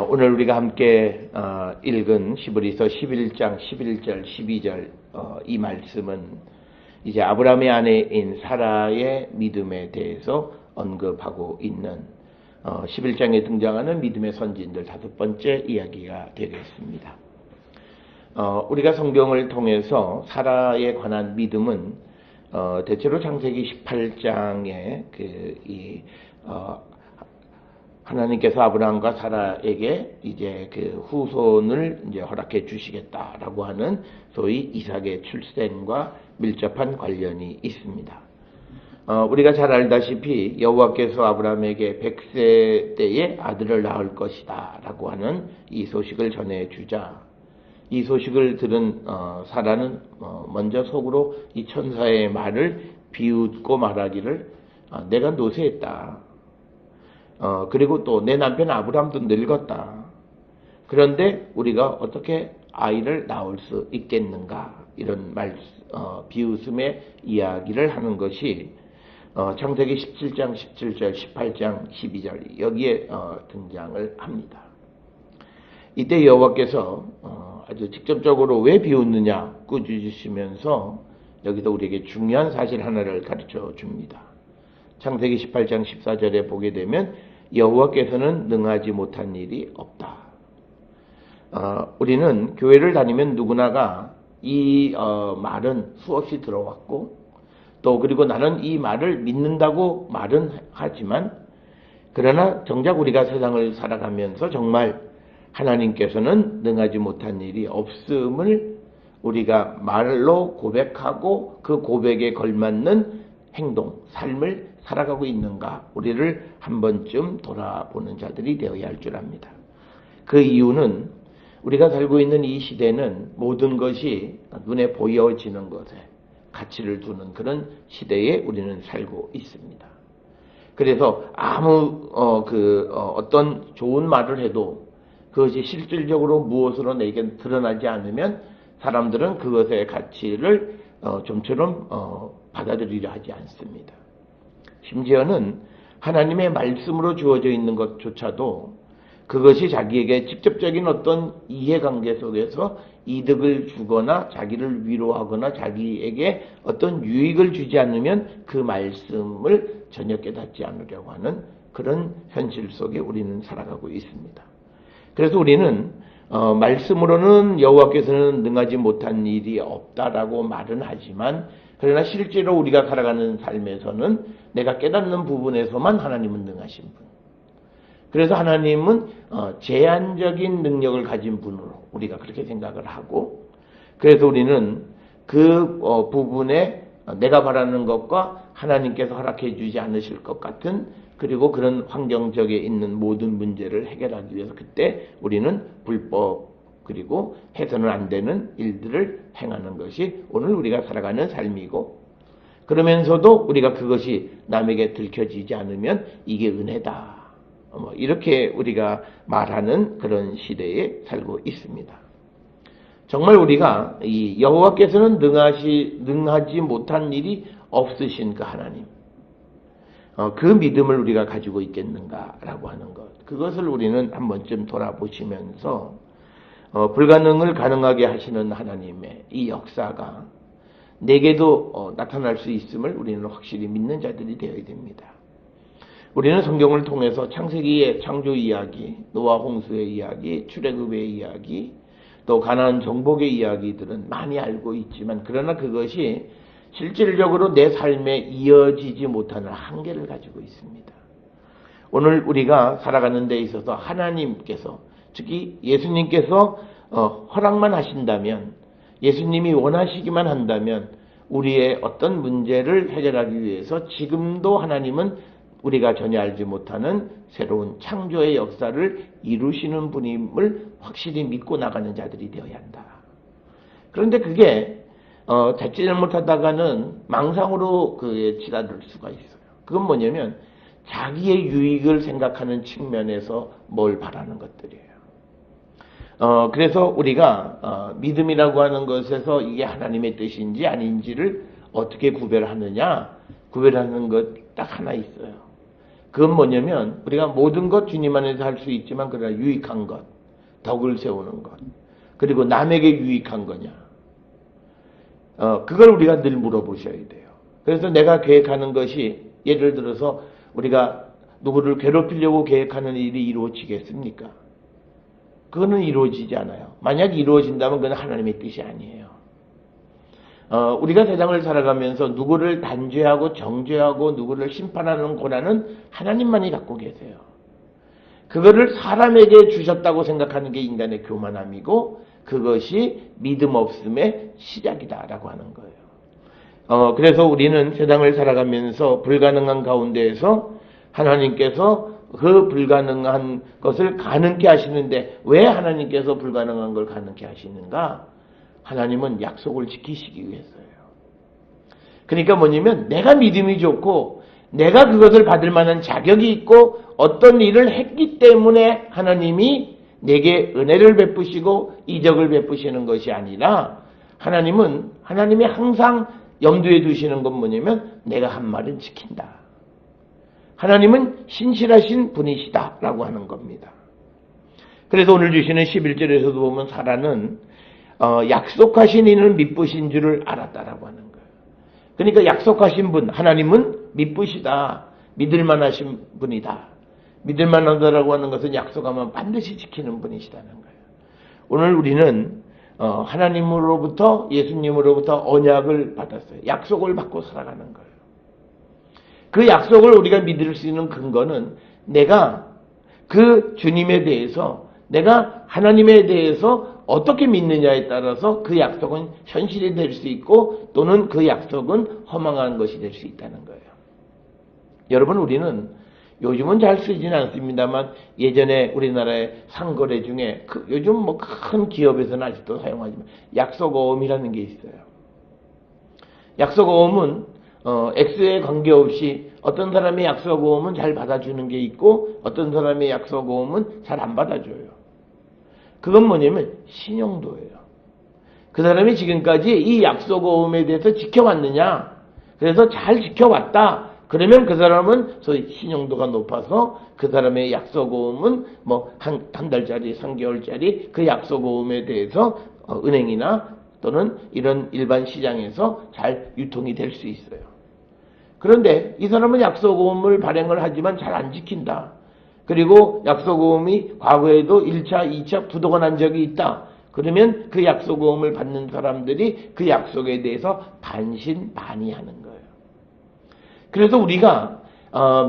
오늘 우리가 함께 읽은 히브리서 11장 11절 12절 이 말씀은 이제 아브라함의 아내인 사라의 믿음에 대해서 언급하고 있는 11장에 등장하는 믿음의 선지인들 5번째 이야기가 되겠습니다. 우리가 성경을 통해서 사라에 관한 믿음은 대체로 창세기 18장에 하나님께서 아브라함과 사라에게 이제 그 후손을 이제 허락해 주시겠다라고 하는 소위 이삭의 출생과 밀접한 관련이 있습니다. 우리가 잘 알다시피 여호와께서 아브라함에게 100세 때에 아들을 낳을 것이다라고 하는 이 소식을 전해주자 이 소식을 들은 사라는 먼저 속으로 이 천사의 말을 비웃고 말하기를 내가 노쇠했다. 그리고 또 내 남편 아브라함도 늙었다. 그런데 우리가 어떻게 아이를 낳을 수 있겠는가? 이런 비웃음의 이야기를 하는 것이 창세기 17장 17절 18장 12절 여기에 등장을 합니다. 이때 여호와께서 아주 직접적으로 왜 비웃느냐 꾸짖으시면서 여기서 우리에게 중요한 사실 하나를 가르쳐 줍니다. 창세기 18장 14절에 보게 되면 여호와께서는 능하지 못한 일이 없다. 우리는 교회를 다니면 누구나가 이 말은 수없이 들어왔고 또 그리고 나는 이 말을 믿는다고 말은 하지만 그러나 정작 우리가 세상을 살아가면서 정말 하나님께서는 능하지 못한 일이 없음을 우리가 말로 고백하고 그 고백에 걸맞는 행동, 삶을 살아가고 있는가 우리를 한 번쯤 돌아보는 자들이 되어야 할 줄 압니다. 그 이유는 우리가 살고 있는 이 시대는 모든 것이 눈에 보여지는 것에 가치를 두는 그런 시대에 우리는 살고 있습니다. 그래서 아무 어떤 좋은 말을 해도 그것이 실질적으로 무엇으로 내게 드러나지 않으면 사람들은 그것의 가치를 좀처럼 받아들이려 하지 않습니다. 심지어는 하나님의 말씀으로 주어져 있는 것조차도 그것이 자기에게 직접적인 어떤 이해관계 속에서 이득을 주거나 자기를 위로하거나 자기에게 어떤 유익을 주지 않으면 그 말씀을 전혀 깨닫지 않으려고 하는 그런 현실 속에 우리는 살아가고 있습니다. 그래서 우리는 말씀으로는 여호와께서는 능하지 못한 일이 없다라고 말은 하지만 그러나 실제로 우리가 살아가는 삶에서는 내가 깨닫는 부분에서만 하나님은 능하신 분. 그래서 하나님은 제한적인 능력을 가진 분으로 우리가 그렇게 생각을 하고 그래서 우리는 그 부분에 내가 바라는 것과 하나님께서 허락해 주지 않으실 것 같은 그리고 그런 환경적에 있는 모든 문제를 해결하기 위해서 그때 우리는 불법 그리고 해서는 안 되는 일들을 행하는 것이 오늘 우리가 살아가는 삶이고 그러면서도 우리가 그것이 남에게 들켜지지 않으면 이게 은혜다. 이렇게 우리가 말하는 그런 시대에 살고 있습니다. 정말 우리가 이 여호와께서는 능하지 못한 일이 없으신 그 하나님 그 믿음을 우리가 가지고 있겠는가라고 하는 것 그것을 우리는 한 번쯤 돌아보시면서 불가능을 가능하게 하시는 하나님의 이 역사가 내게도 나타날 수 있음을 우리는 확실히 믿는 자들이 되어야 됩니다. 우리는 성경을 통해서 창세기의 창조 이야기, 노아 홍수의 이야기, 출애굽의 이야기, 또 가나안 정복의 이야기들은 많이 알고 있지만 그러나 그것이 실질적으로 내 삶에 이어지지 못하는 한계를 가지고 있습니다. 오늘 우리가 살아가는 데 있어서 하나님께서 특히 예수님께서 허락만 하신다면 예수님이 원하시기만 한다면 우리의 어떤 문제를 해결하기 위해서 지금도 하나님은 우리가 전혀 알지 못하는 새로운 창조의 역사를 이루시는 분임을 확실히 믿고 나가는 자들이 되어야 한다. 그런데 그게 자칫 잘못하다가는 망상으로 그에 치달을 수가 있어요. 그건 뭐냐면 자기의 유익을 생각하는 측면에서 뭘 바라는 것들이에요. 그래서 우리가 믿음이라고 하는 것에서 이게 하나님의 뜻인지 아닌지를 어떻게 구별하느냐 구별하는 것 딱 하나 있어요. 그건 뭐냐면 우리가 모든 것 주님 안에서 할 수 있지만 그러나 유익한 것, 덕을 세우는 것, 그리고 남에게 유익한 거냐. 그걸 우리가 늘 물어보셔야 돼요. 그래서 내가 계획하는 것이 예를 들어서 우리가 누구를 괴롭히려고 계획하는 일이 이루어지겠습니까? 그거는 이루어지지 않아요. 만약 이루어진다면 그건 하나님의 뜻이 아니에요. 우리가 세상을 살아가면서 누구를 단죄하고 정죄하고 누구를 심판하는 권한은 하나님만이 갖고 계세요. 그거를 사람에게 주셨다고 생각하는 게 인간의 교만함이고 그것이 믿음 없음의 시작이다라고 하는 거예요. 그래서 우리는 세상을 살아가면서 불가능한 가운데에서 하나님께서 그 불가능한 것을 가능케 하시는데 왜 하나님께서 불가능한 걸 가능케 하시는가? 하나님은 약속을 지키시기 위해서예요. 그러니까 뭐냐면 내가 믿음이 좋고 내가 그것을 받을 만한 자격이 있고 어떤 일을 했기 때문에 하나님이 내게 은혜를 베푸시고 이적을 베푸시는 것이 아니라 하나님이 항상 염두에 두시는 건 뭐냐면 내가 한 말은 지킨다. 하나님은 신실하신 분이시다 라고 하는 겁니다. 그래서 오늘 주시는 11절에서도 보면 사라는 약속하신 이는 미쁘신 줄을 알았다라고 하는 거예요. 그러니까 약속하신 분, 하나님은 미쁘시다. 믿을만하신 분이다. 믿을만하다라고 하는 것은 약속하면 반드시 지키는 분이시다는 거예요. 오늘 우리는 하나님으로부터 예수님으로부터 언약을 받았어요. 약속을 받고 살아가는 거예요. 그 약속을 우리가 믿을 수 있는 근거는 내가 그 주님에 대해서 내가 하나님에 대해서 어떻게 믿느냐에 따라서 그 약속은 현실이 될 수 있고 또는 그 약속은 허망한 것이 될 수 있다는 거예요. 여러분 우리는 요즘은 잘 쓰지는 않습니다만 예전에 우리나라의 상거래 중에 요즘 뭐 큰 기업에서는 아직도 사용하지만 약속어음이라는 게 있어요. 약속어음은 X에 관계없이 어떤 사람의 약속어음은 잘 받아주는 게 있고 어떤 사람의 약속어음은 잘 안 받아줘요. 그건 뭐냐면 신용도예요. 그 사람이 지금까지 이 약속어음에 대해서 지켜왔느냐. 그래서 잘 지켜왔다. 그러면 그 사람은 소위 신용도가 높아서 그 사람의 약속어음은 뭐 한 달짜리, 3개월짜리 그 약속어음에 대해서 은행이나 또는 이런 일반 시장에서 잘 유통이 될 수 있어요. 그런데 이 사람은 약속어음을 발행을 하지만 잘 안 지킨다. 그리고 약속어음이 과거에도 1차, 2차 부도가 난 적이 있다. 그러면 그 약속어음을 받는 사람들이 그 약속에 대해서 반신반의하는 거예요. 그래서 우리가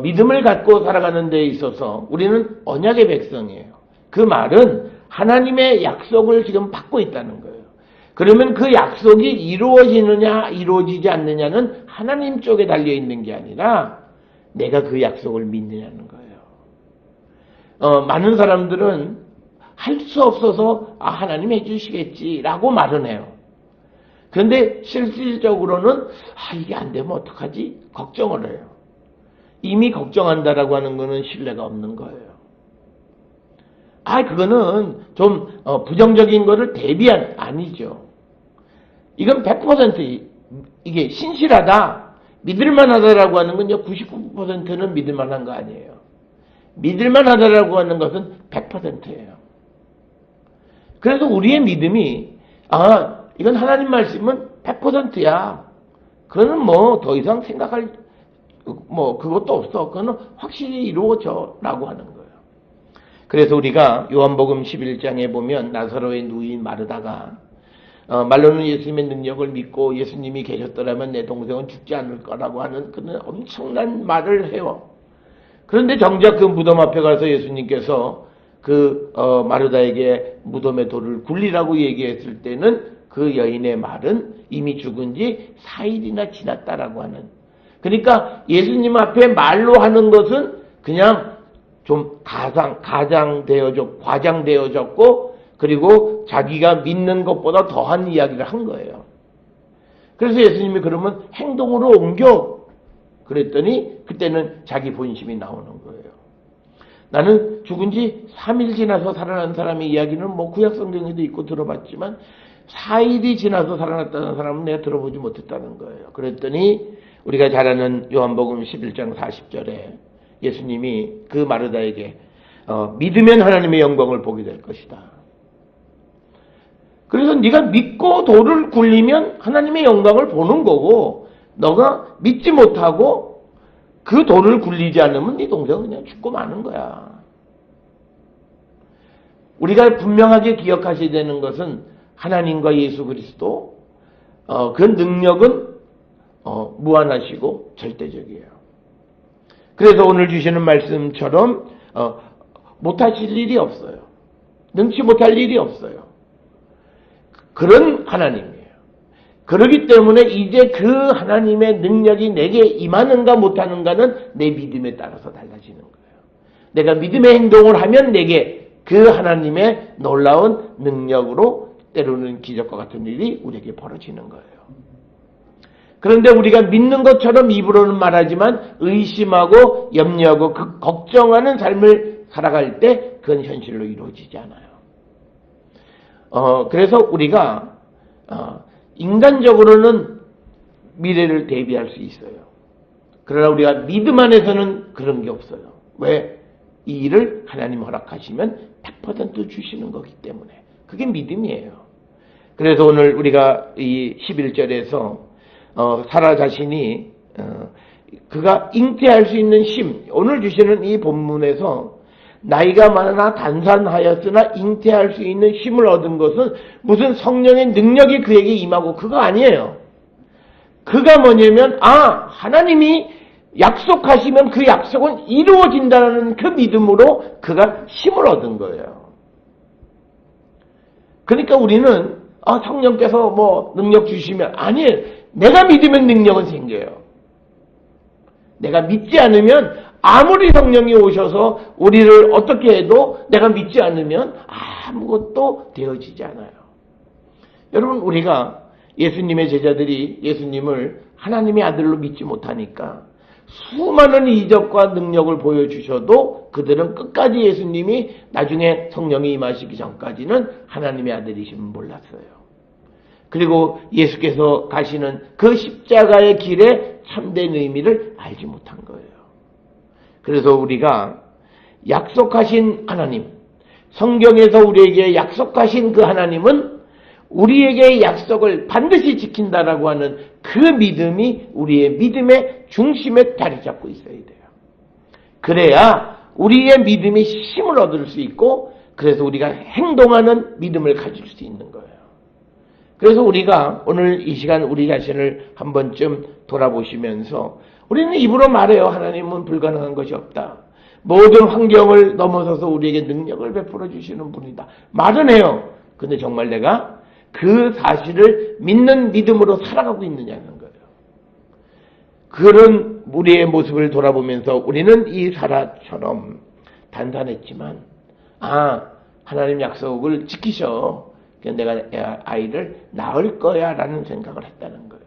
믿음을 갖고 살아가는 데 있어서 우리는 언약의 백성이에요. 그 말은 하나님의 약속을 지금 받고 있다는 거예요. 그러면 그 약속이 이루어지느냐 이루어지지 않느냐는 하나님 쪽에 달려있는 게 아니라 내가 그 약속을 믿느냐는 거예요. 많은 사람들은 할 수 없어서 하나님 해주시겠지라고 말은 해요. 그런데 실질적으로는 이게 안 되면 어떡하지? 걱정을 해요. 이미 걱정한다라고 하는 거는 신뢰가 없는 거예요. 그거는 좀 부정적인 거를 아니죠. 이건 100% 이게 신실하다, 믿을만하다라고 하는 건 99%는 믿을만한 거 아니에요. 믿을만하다라고 하는 것은 100%예요. 그래서 우리의 믿음이 이건 하나님 말씀은 100%야. 그거는 뭐 더 이상 생각할 그것도 없어. 그거는 확실히 이루어져라고 하는 거예요. 그래서 우리가 요한복음 11장에 보면 나사로의 누인 마르다가 말로는 예수님의 능력을 믿고 예수님이 계셨더라면 내 동생은 죽지 않을 거라고 하는 그런 엄청난 말을 해요. 그런데 정작 그 무덤 앞에 가서 예수님께서 마르다에게 무덤의 돌을 굴리라고 얘기했을 때는 그 여인의 말은 이미 죽은 지 4일이나 지났다라고 하는. 그러니까 예수님 앞에 말로 하는 것은 그냥 좀 과장되어졌고 그리고 자기가 믿는 것보다 더한 이야기를 한 거예요. 그래서 예수님이 그러면 행동으로 옮겨. 그랬더니 그때는 자기 본심이 나오는 거예요. 나는 죽은 지 3일 지나서 살아난 사람의 이야기는 구약 성경에도 있고 들어봤지만 4일이 지나서 살아났다는 사람은 내가 들어보지 못했다는 거예요. 그랬더니 우리가 잘 아는 요한복음 11장 40절에 예수님이 그 마르다에게 믿으면 하나님의 영광을 보게 될 것이다. 그래서 네가 믿고 돌을 굴리면 하나님의 영광을 보는 거고, 너가 믿지 못하고 그 돌을 굴리지 않으면 네 동생은 그냥 죽고 마는 거야. 우리가 분명하게 기억하셔야 되는 것은 하나님과 예수 그리스도 그 능력은 무한하시고 절대적이에요. 그래서 오늘 주시는 말씀처럼 못하실 일이 없어요. 능치 못할 일이 없어요. 그런 하나님이에요. 그렇기 때문에 이제 그 하나님의 능력이 내게 임하는가 못하는가는 내 믿음에 따라서 달라지는 거예요. 내가 믿음의 행동을 하면 내게 그 하나님의 놀라운 능력으로 때로는 기적과 같은 일이 우리에게 벌어지는 거예요. 그런데 우리가 믿는 것처럼 입으로는 말하지만 의심하고 염려하고 걱정하는 삶을 살아갈 때 그건 현실로 이루어지지 않아요. 그래서 우리가 인간적으로는 미래를 대비할 수 있어요. 그러나 우리가 믿음 안에서는 그런 게 없어요. 왜? 이 일을 하나님 허락하시면 100% 주시는 거기 때문에. 그게 믿음이에요. 그래서 오늘 우리가 이 11절에서 사라 자신이 그가 잉태할 수 있는 심, 오늘 주시는 이 본문에서 나이가 많아 단산하였으나 잉태할 수 있는 힘을 얻은 것은 무슨 성령의 능력이 그에게 임하고 그거 아니에요. 그가 뭐냐면 하나님이 약속하시면 그 약속은 이루어진다는 그 믿음으로 그가 힘을 얻은 거예요. 그러니까 우리는 성령께서 뭐 능력 주시면 아니에요. 내가 믿으면 능력은 생겨요. 내가 믿지 않으면 아무리 성령이 오셔서 우리를 어떻게 해도 내가 믿지 않으면 아무것도 되어지지 않아요. 여러분, 우리가 예수님의 제자들이 예수님을 하나님의 아들로 믿지 못하니까 수많은 이적과 능력을 보여주셔도 그들은 끝까지 예수님이 나중에 성령이 임하시기 전까지는 하나님의 아들이심을 몰랐어요. 그리고 예수께서 가시는 그 십자가의 길에 참된 의미를 알지 못한 거예요. 그래서 우리가 약속하신 하나님, 성경에서 우리에게 약속하신 그 하나님은 우리에게 약속을 반드시 지킨다라고 하는 그 믿음이 우리의 믿음의 중심에 자리 잡고 있어야 돼요. 그래야 우리의 믿음이 힘을 얻을 수 있고, 그래서 우리가 행동하는 믿음을 가질 수 있는 거예요. 그래서 우리가 오늘 이 시간 우리 자신을 한 번쯤 돌아보시면서 우리는 입으로 말해요. 하나님은 불가능한 것이 없다. 모든 환경을 넘어서서 우리에게 능력을 베풀어 주시는 분이다. 말은 해요. 근데 정말 내가 그 사실을 믿는 믿음으로 살아가고 있느냐는 거예요. 그런 우리의 모습을 돌아보면서 우리는 이 사라처럼 단단했지만 하나님 약속을 지키셔. 내가 아이를 낳을 거야 라는 생각을 했다는 거예요.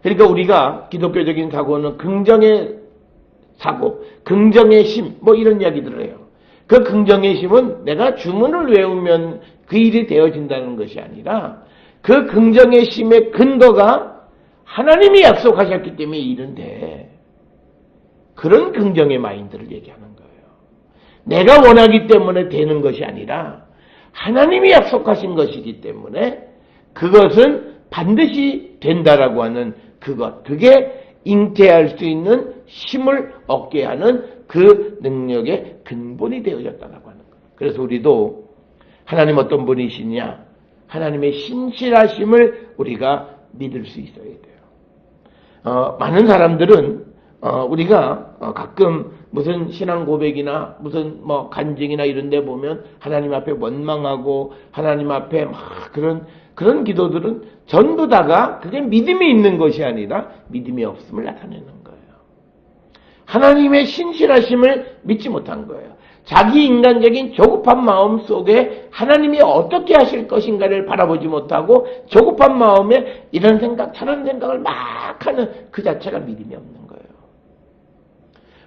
그러니까 우리가 기독교적인 사고는 긍정의 사고, 긍정의 심, 뭐 이런 이야기들을 해요. 그 긍정의 심은 내가 주문을 외우면 그 일이 되어진다는 것이 아니라 그 긍정의 심의 근거가 하나님이 약속하셨기 때문에 일은 돼. 그런 긍정의 마인드를 얘기하는 거예요. 내가 원하기 때문에 되는 것이 아니라 하나님이 약속하신 것이기 때문에 그것은 반드시 된다라고 하는 그것, 그게 잉태할 수 있는 힘을 얻게 하는 그 능력의 근본이 되어졌다라고 하는 거예요. 그래서 우리도 하나님 어떤 분이시냐, 하나님의 신실하심을 우리가 믿을 수 있어야 돼요. 많은 사람들은 우리가 가끔 무슨 신앙 고백이나 무슨 뭐 간증이나 이런 데 보면 하나님 앞에 원망하고 하나님 앞에 막 그런 기도들은 전부 다가 그게 믿음이 있는 것이 아니라 믿음이 없음을 나타내는 거예요. 하나님의 신실하심을 믿지 못한 거예요. 자기 인간적인 조급한 마음 속에 하나님이 어떻게 하실 것인가를 바라보지 못하고 조급한 마음에 이런 생각 저런 생각을 막 하는 그 자체가 믿음이 없는 거예요.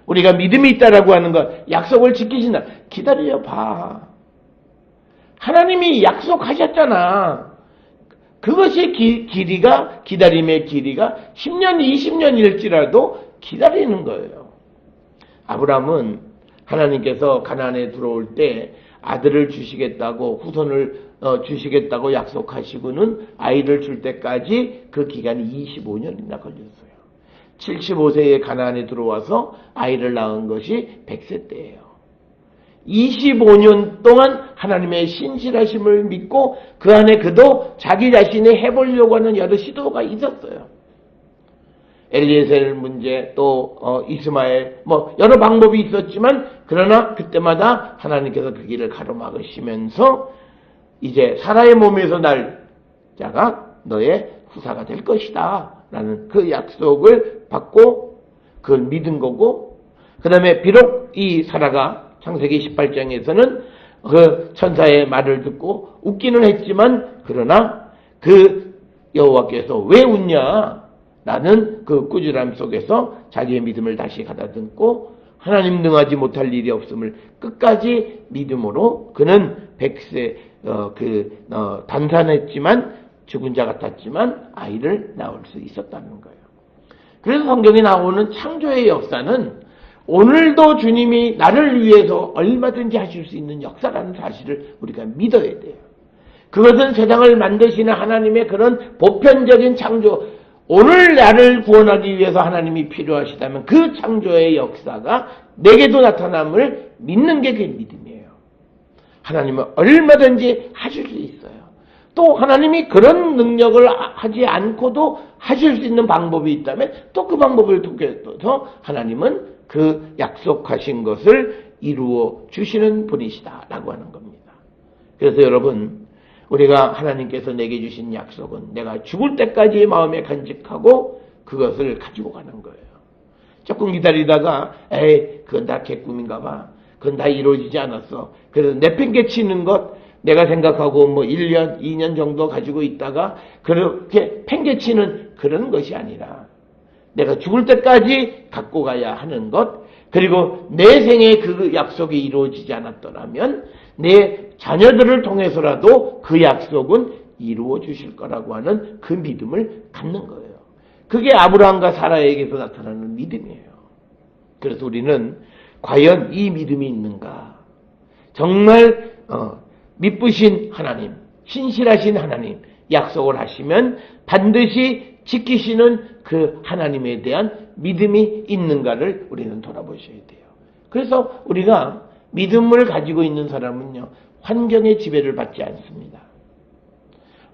우리가 믿음이 있다라고 하는 것, 약속을 지키신다. 기다려 봐. 하나님이 약속하셨잖아. 그것이 기다림의 길이가 10년, 20년일지라도 기다리는 거예요. 아브라함은 하나님께서 가나안에 들어올 때 아들을 주시겠다고 후손을 주시겠다고 약속하시고는 아이를 줄 때까지 그 기간이 25년이나 걸렸어요. 75세에 가나안에 들어와서 아이를 낳은 것이 100세 때예요. 25년 동안 하나님의 신실하심을 믿고 그 안에 그도 자기 자신이 해보려고 하는 여러 시도가 있었어요. 엘리에셀 문제, 또 이스마엘, 여러 방법이 있었지만 그러나 그때마다 하나님께서 그 길을 가로막으시면서 이제 사라의 몸에서 날 자가 너의 후사가 될 것이다 라는 그 약속을 받고 그걸 믿은 거고, 그 다음에 비록 이 사라가 창세기 18장에서는 그 천사의 말을 듣고 웃기는 했지만 그러나 그 여호와께서 왜 웃냐 라는 그 꾸지람 속에서 자기의 믿음을 다시 가다듬고 하나님 능하지 못할 일이 없음을 끝까지 믿음으로 그는 100세 단산했지만 죽은 자 같았지만 아이를 낳을 수 있었다는 거예요. 그래서 성경에 나오는 창조의 역사는 오늘도 주님이 나를 위해서 얼마든지 하실 수 있는 역사라는 사실을 우리가 믿어야 돼요. 그것은 세상을 만드시는 하나님의 그런 보편적인 창조, 오늘 나를 구원하기 위해서 하나님이 필요하시다면 그 창조의 역사가 내게도 나타남을 믿는 게 그 믿음이에요. 하나님은 얼마든지 하실 수 있어요. 또 하나님이 그런 능력을 하지 않고도 하실 수 있는 방법이 있다면 또 그 방법을 통해서 하나님은 그 약속하신 것을 이루어 주시는 분이시다라고 하는 겁니다. 그래서 여러분, 우리가 하나님께서 내게 주신 약속은 내가 죽을 때까지 마음에 간직하고 그것을 가지고 가는 거예요. 조금 기다리다가 그건 다 개꿈인가 봐. 그건 다 이루어지지 않았어. 그래서 내팽개치는 것 내가 생각하고 1년, 2년 정도 가지고 있다가 그렇게 팽개치는 그런 것이 아니라 내가 죽을 때까지 갖고 가야 하는 것, 그리고 내 생에 그 약속이 이루어지지 않았더라면 내 자녀들을 통해서라도 그 약속은 이루어 주실 거라고 하는 그 믿음을 갖는 거예요. 그게 아브라함과 사라에게서 나타나는 믿음이에요. 그래서 우리는 과연 이 믿음이 있는가? 정말 미쁘신 하나님, 신실하신 하나님, 약속을 하시면 반드시 지키시는 그 하나님에 대한 믿음이 있는가를 우리는 돌아보셔야 돼요. 그래서 우리가 믿음을 가지고 있는 사람은요, 환경의 지배를 받지 않습니다.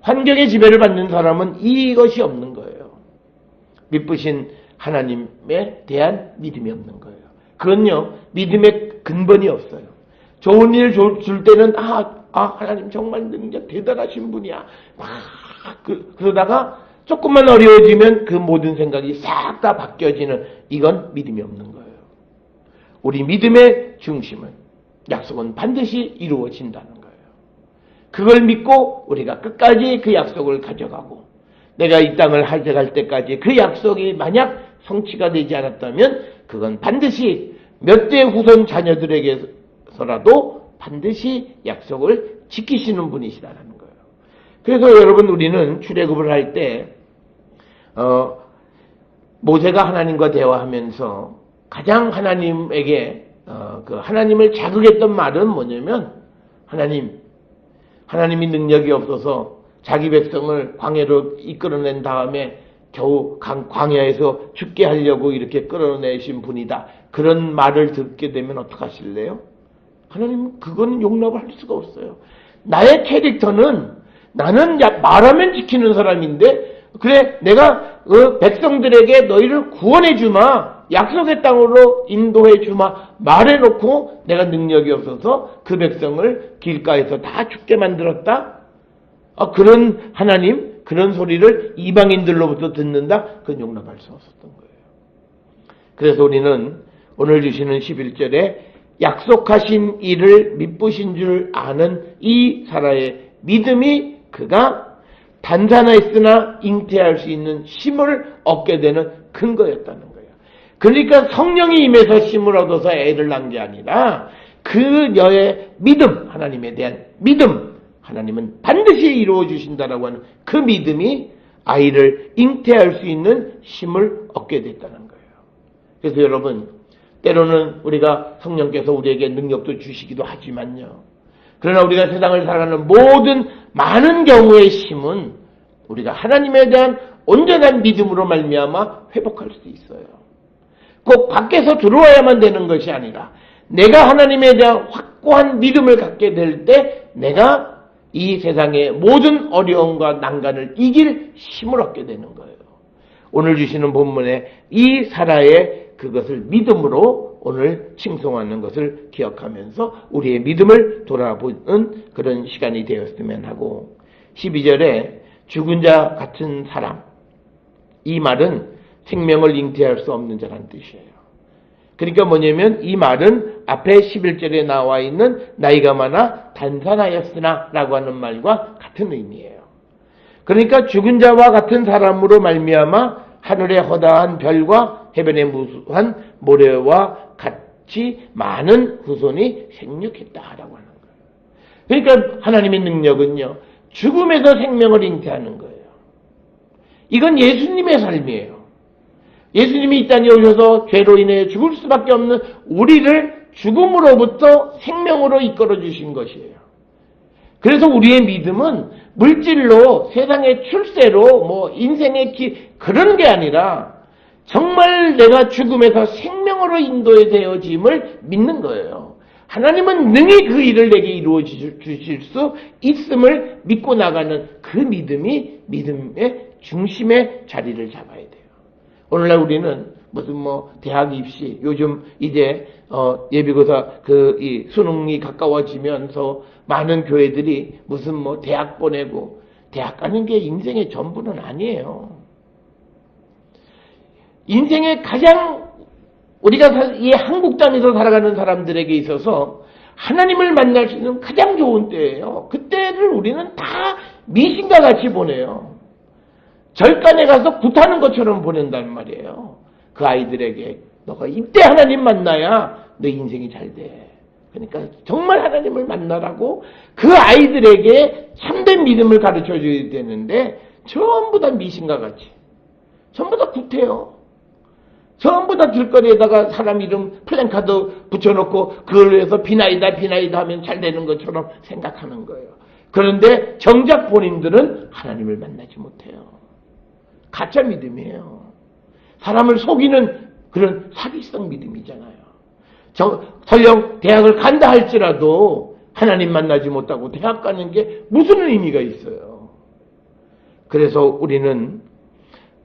환경의 지배를 받는 사람은 이것이 없는 거예요. 미쁘신 하나님에 대한 믿음이 없는 거예요. 그건요, 믿음의 근본이 없어요. 좋은 일 줄 때는 하나님 정말 능력 대단하신 분이야. 그러다가 조금만 어려워지면 그 모든 생각이 싹 다 바뀌어지는, 이건 믿음이 없는 거예요. 우리 믿음의 중심은 약속은 반드시 이루어진다는 거예요. 그걸 믿고 우리가 끝까지 그 약속을 가져가고, 내가 이 땅을 가져갈 때까지 그 약속이 만약 성취가 되지 않았다면 그건 반드시 몇 대 후손 자녀들에게서라도 반드시 약속을 지키시는 분이시라는 거예요. 그래서 여러분, 우리는 출애굽을 할 때 모세가 하나님과 대화하면서 가장 하나님에게 그 하나님을 자극했던 말은 뭐냐면, 하나님이 능력이 없어서 자기 백성을 광야로 이끌어낸 다음에 겨우 광야에서 죽게 하려고 이렇게 끌어내신 분이다. 그런 말을 듣게 되면 어떡하실래요? 하나님은 그건 용납을 할 수가 없어요. 나의 캐릭터는, 나는 말하면 지키는 사람인데, 그래, 내가 백성들에게 너희를 구원해 주마, 약속의 땅으로 인도해 주마 말해놓고 내가 능력이 없어서 그 백성을 길가에서 다 죽게 만들었다? 그런 하나님, 그런 소리를 이방인들로부터 듣는다? 그건 용납할 수 없었던 거예요. 그래서 우리는 오늘 주시는 11절에 약속하신 이를 미쁘신 줄 아는 이 사라의 믿음이 그가 단산하였으나 잉태할 수 있는 힘을 얻게 되는 근거였다는 거예요. 그러니까 성령이 임해서 힘을 얻어서 애를 낳은 게 아니라 그녀의 믿음, 하나님에 대한 믿음, 하나님은 반드시 이루어 주신다라고 하는 그 믿음이 아이를 잉태할 수 있는 힘을 얻게 됐다는 거예요. 그래서 여러분, 때로는 우리가 성령께서 우리에게 능력도 주시기도 하지만요. 그러나 우리가 세상을 살아가는 모든 많은 경우의 힘은 우리가 하나님에 대한 온전한 믿음으로 말미암아 회복할 수 있어요. 꼭 밖에서 들어와야만 되는 것이 아니라 내가 하나님에 대한 확고한 믿음을 갖게 될 때 내가 이 세상의 모든 어려움과 난간을 이길 힘을 얻게 되는 거예요. 오늘 주시는 본문에 이 사라의 그것을 믿음으로 오늘 칭송하는 것을 기억하면서 우리의 믿음을 돌아보는 그런 시간이 되었으면 하고, 12절에 죽은 자 같은 사람, 이 말은 생명을 잉태할 수 없는 자란 뜻이에요. 그러니까 뭐냐면 이 말은 앞에 11절에 나와 있는 나이가 많아 단산하였으나 라고 하는 말과 같은 의미예요. 그러니까 죽은 자와 같은 사람으로 말미암아 하늘의 허다한 별과 해변의 무수한 모래와 같이 많은 후손이 생육했다라고 하는 거예요. 그러니까 하나님의 능력은요, 죽음에서 생명을 잉태하는 거예요. 이건 예수님의 삶이에요. 예수님이 이 땅에 오셔서 죄로 인해 죽을 수밖에 없는 우리를 죽음으로부터 생명으로 이끌어 주신 것이에요. 그래서 우리의 믿음은 물질로 세상의 출세로 뭐 인생의 그런 게 아니라 정말 내가 죽음에서 생명으로 인도되어짐을 믿는 거예요. 하나님은 능히 그 일을 내게 이루어 주실 수 있음을 믿고 나가는 그 믿음이 믿음의 중심의 자리를 잡아야 돼요. 오늘날 우리는 무슨 대학 입시, 요즘 이제 예비고사 이 수능이 가까워지면서 많은 교회들이 무슨 대학 보내고, 대학 가는 게 인생의 전부는 아니에요. 인생의 가장 우리가 이 한국 땅에서 살아가는 사람들에게 있어서 하나님을 만날 수 있는 가장 좋은 때예요. 그때를 우리는 다 미신과 같이 보내요. 절간에 가서 굿하는 것처럼 보낸단 말이에요. 그 아이들에게 너가 이때 하나님 만나야 너 인생이 잘 돼. 그러니까 정말 하나님을 만나라고 그 아이들에게 참된 믿음을 가르쳐줘야 되는데 전부 다 미신과 같이 전부 다 굿해요. 전부 다 길거리에다가 사람 이름 플랜카드 붙여놓고 그걸 위해서 비나이다 하면 잘 되는 것처럼 생각하는 거예요. 그런데 정작 본인들은 하나님을 만나지 못해요. 가짜 믿음이에요. 사람을 속이는 그런 사기성 믿음이잖아요. 설령 대학을 간다 할지라도 하나님 만나지 못하고 대학 가는 게 무슨 의미가 있어요. 그래서 우리는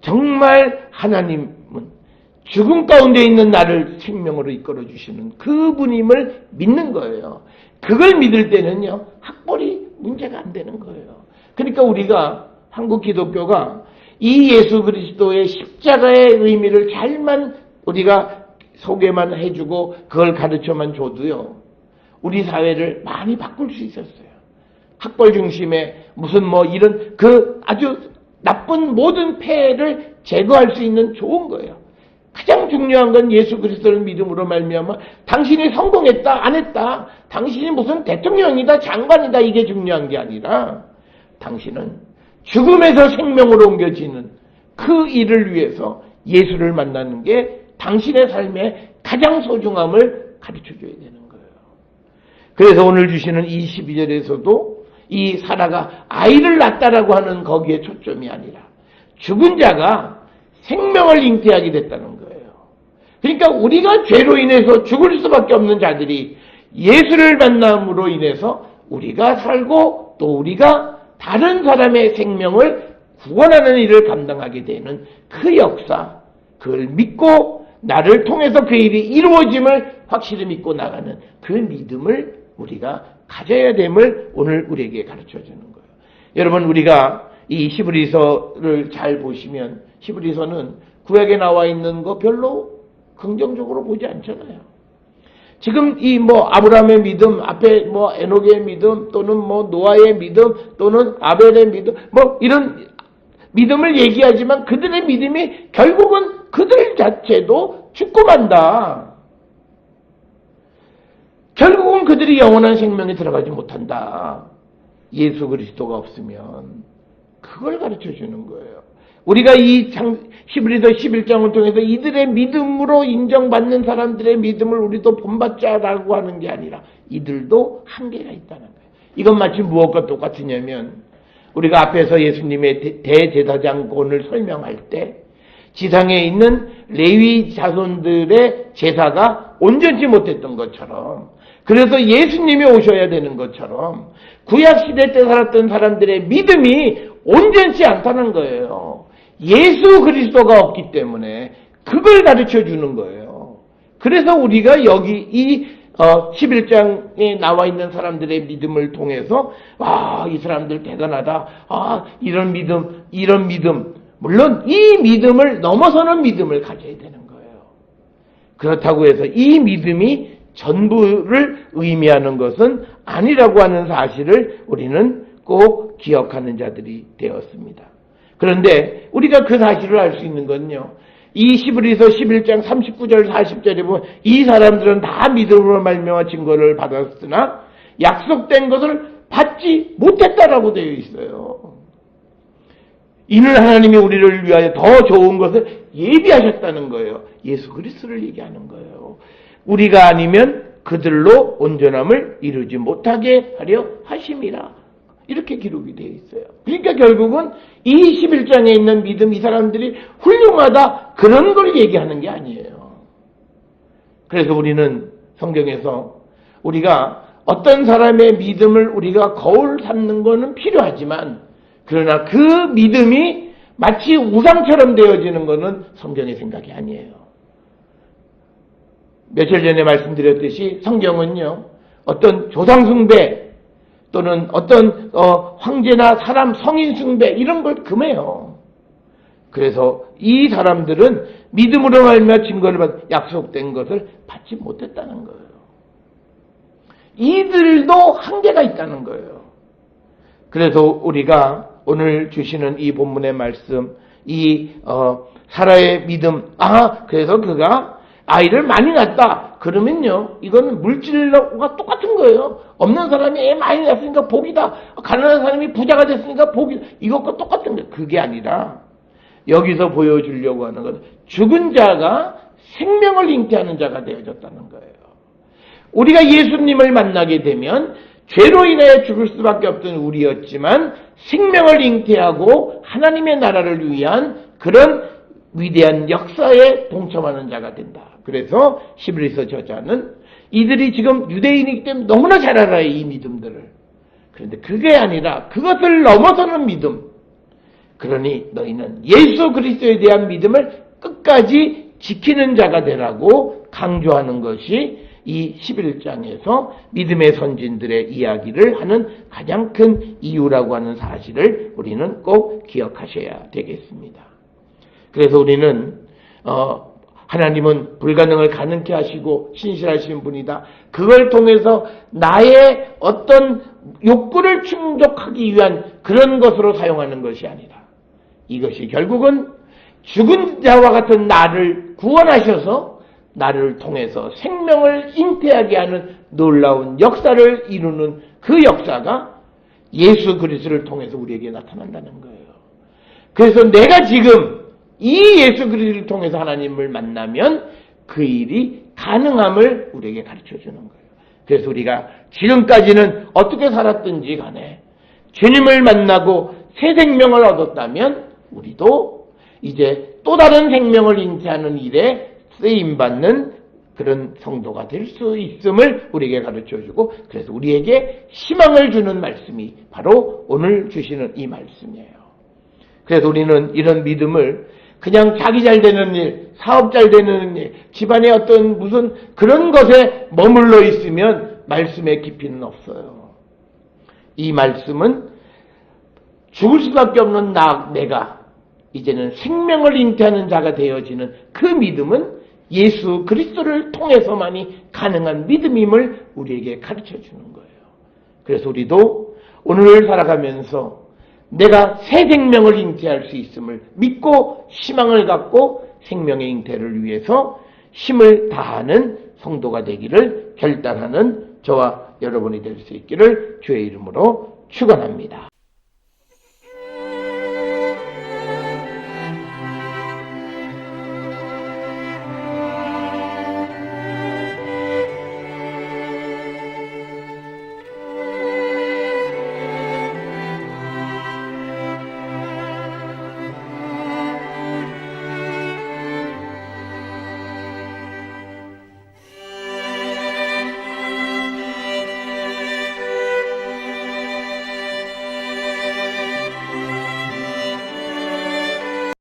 정말 하나님은 죽음 가운데 있는 나를 생명으로 이끌어 주시는 그분임을 믿는 거예요. 그걸 믿을 때는요, 학벌이 문제가 안 되는 거예요. 그러니까 우리가 한국 기독교가 이 예수 그리스도의 십자가의 의미를 잘만 우리가 소개만 해주고 그걸 가르쳐만 줘도요, 우리 사회를 많이 바꿀 수 있었어요. 학벌 중심의 무슨 이런 그 아주 나쁜 모든 폐해를 제거할 수 있는 좋은 거예요. 가장 중요한 건 예수 그리스도를 믿음으로 말미암아 당신이 성공했다 안 했다, 당신이 무슨 대통령이다 장관이다 이게 중요한 게 아니라 당신은 죽음에서 생명으로 옮겨지는 그 일을 위해서 예수를 만나는 게 당신의 삶의 가장 소중함을 가르쳐줘야 되는 거예요. 그래서 오늘 주시는 이 12절에서도 이 사라가 아이를 낳았다라고 하는 거기에 초점이 아니라 죽은 자가 생명을 잉태하게 됐다는 거예요. 그러니까 우리가 죄로 인해서 죽을 수밖에 없는 자들이 예수를 만남으로 인해서 우리가 살고 또 우리가 다른 사람의 생명을 구원하는 일을 감당하게 되는 그 역사, 그걸 믿고 나를 통해서 그 일이 이루어짐을 확실히 믿고 나가는 그 믿음을 우리가 가져야 됨을 오늘 우리에게 가르쳐주는 거예요. 여러분, 우리가 이 히브리서를 잘 보시면 히브리서는 구약에 나와 있는 거 별로 긍정적으로 보지 않잖아요. 지금 이 아브라함의 믿음 앞에 에녹의 믿음 또는 노아의 믿음 또는 아벨의 믿음 이런 믿음을 얘기하지만 그들의 믿음이 결국은 그들 자체도 죽고 만다. 결국은 그들이 영원한 생명에 들어가지 못한다. 예수 그리스도가 없으면 그걸 가르쳐 주는 거예요. 우리가 이 히브리서 11장을 통해서 이들의 믿음으로 인정받는 사람들의 믿음을 우리도 본받자라고 하는 게 아니라 이들도 한계가 있다는 거예요. 이건 마치 무엇과 똑같으냐면 우리가 앞에서 예수님의 대제사장권을 설명할 때 지상에 있는 레위 자손들의 제사가 온전치 못했던 것처럼, 그래서 예수님이 오셔야 되는 것처럼 구약시대 때 살았던 사람들의 믿음이 온전치 않다는 거예요. 예수 그리스도가 없기 때문에 그걸 가르쳐 주는 거예요. 그래서 우리가 여기 이 11장에 나와 있는 사람들의 믿음을 통해서 이 사람들 대단하다. 이런 믿음. 물론 이 믿음을 넘어서는 믿음을 가져야 되는 거예요. 그렇다고 해서 이 믿음이 전부를 의미하는 것은 아니라고 하는 사실을 우리는 꼭 기억하는 자들이 되었습니다. 그런데 우리가 그 사실을 알 수 있는 건요, 이 히브리서 11장 39절 40절에 보면 이 사람들은 다 믿음으로 말미암아 증거를 받았으나 약속된 것을 받지 못했다라고 되어 있어요. 이는 하나님이 우리를 위하여 더 좋은 것을 예비하셨다는 거예요. 예수 그리스도를 얘기하는 거예요. 우리가 아니면 그들로 온전함을 이루지 못하게 하려 하심이라. 이렇게 기록이 되어 있어요. 그러니까 결국은 이 11장에 있는 믿음, 이 사람들이 훌륭하다, 그런 걸 얘기하는 게 아니에요. 그래서 우리는 성경에서 우리가 어떤 사람의 믿음을 우리가 거울 삼는 거는 필요하지만, 그러나 그 믿음이 마치 우상처럼 되어지는 것은 성경의 생각이 아니에요. 며칠 전에 말씀드렸듯이 성경은요, 어떤 조상숭배 또는 어떤 황제나 사람 성인 숭배 이런 걸 금해요. 그래서 이 사람들은 믿음으로 말미암아 증거를 받아 약속된 것을 받지 못했다는 거예요. 이들도 한계가 있다는 거예요. 그래서 우리가 오늘 주시는 이 본문의 말씀, 이 사라의 믿음, 그래서 그가 아이를 많이 낳았다. 그러면요, 이건 물질과 똑같은 거예요. 없는 사람이 애 많이 낳았으니까 복이다. 가난한 사람이 부자가 됐으니까 복이다. 이것과 똑같은 거예요. 그게 아니라 여기서 보여주려고 하는 건 죽은 자가 생명을 잉태하는 자가 되어졌다는 거예요. 우리가 예수님을 만나게 되면 죄로 인해 죽을 수밖에 없던 우리였지만 생명을 잉태하고 하나님의 나라를 위한 그런 위대한 역사에 동참하는 자가 된다. 그래서 히브리서 저자는 이들이 지금 유대인이기 때문에 너무나 잘 알아요, 이 믿음들을. 그런데 그게 아니라 그것을 넘어서는 믿음. 그러니 너희는 예수 그리스도에 대한 믿음을 끝까지 지키는 자가 되라고 강조하는 것이 이 11장에서 믿음의 선진들의 이야기를 하는 가장 큰 이유라고 하는 사실을 우리는 꼭 기억하셔야 되겠습니다. 그래서 우리는 하나님은 불가능을 가능케 하시고 신실하신 분이다. 그걸 통해서 나의 어떤 욕구를 충족하기 위한 그런 것으로 사용하는 것이 아니라 이것이 결국은 죽은 자와 같은 나를 구원하셔서 나를 통해서 생명을 잉태하게 하는 놀라운 역사를 이루는 그 역사가 예수 그리스도를 통해서 우리에게 나타난다는 거예요. 그래서 내가 지금 이 예수 그리스도를 통해서 하나님을 만나면 그 일이 가능함을 우리에게 가르쳐 주는 거예요. 그래서 우리가 지금까지는 어떻게 살았든지 간에 주님을 만나고 새 생명을 얻었다면 우리도 이제 또 다른 생명을 잉태하는 일에 쓰임받는 그런 성도가 될 수 있음을 우리에게 가르쳐주고, 그래서 우리에게 희망을 주는 말씀이 바로 오늘 주시는 이 말씀이에요. 그래서 우리는 이런 믿음을 그냥 자기 잘 되는 일, 사업 잘 되는 일, 집안의 어떤 무슨 그런 것에 머물러 있으면 말씀의 깊이는 없어요. 이 말씀은 죽을 수밖에 없는 내가 이제는 생명을 잉태하는 자가 되어지는 그 믿음은 예수 그리스도를 통해서만이 가능한 믿음임을 우리에게 가르쳐 주는 거예요. 그래서 우리도 오늘을 살아가면서 내가 새 생명을 잉태할 수 있음을 믿고 희망을 갖고 생명의 잉태를 위해서 힘을 다하는 성도가 되기를 결단하는 저와 여러분이 될 수 있기를 주의 이름으로 축원합니다.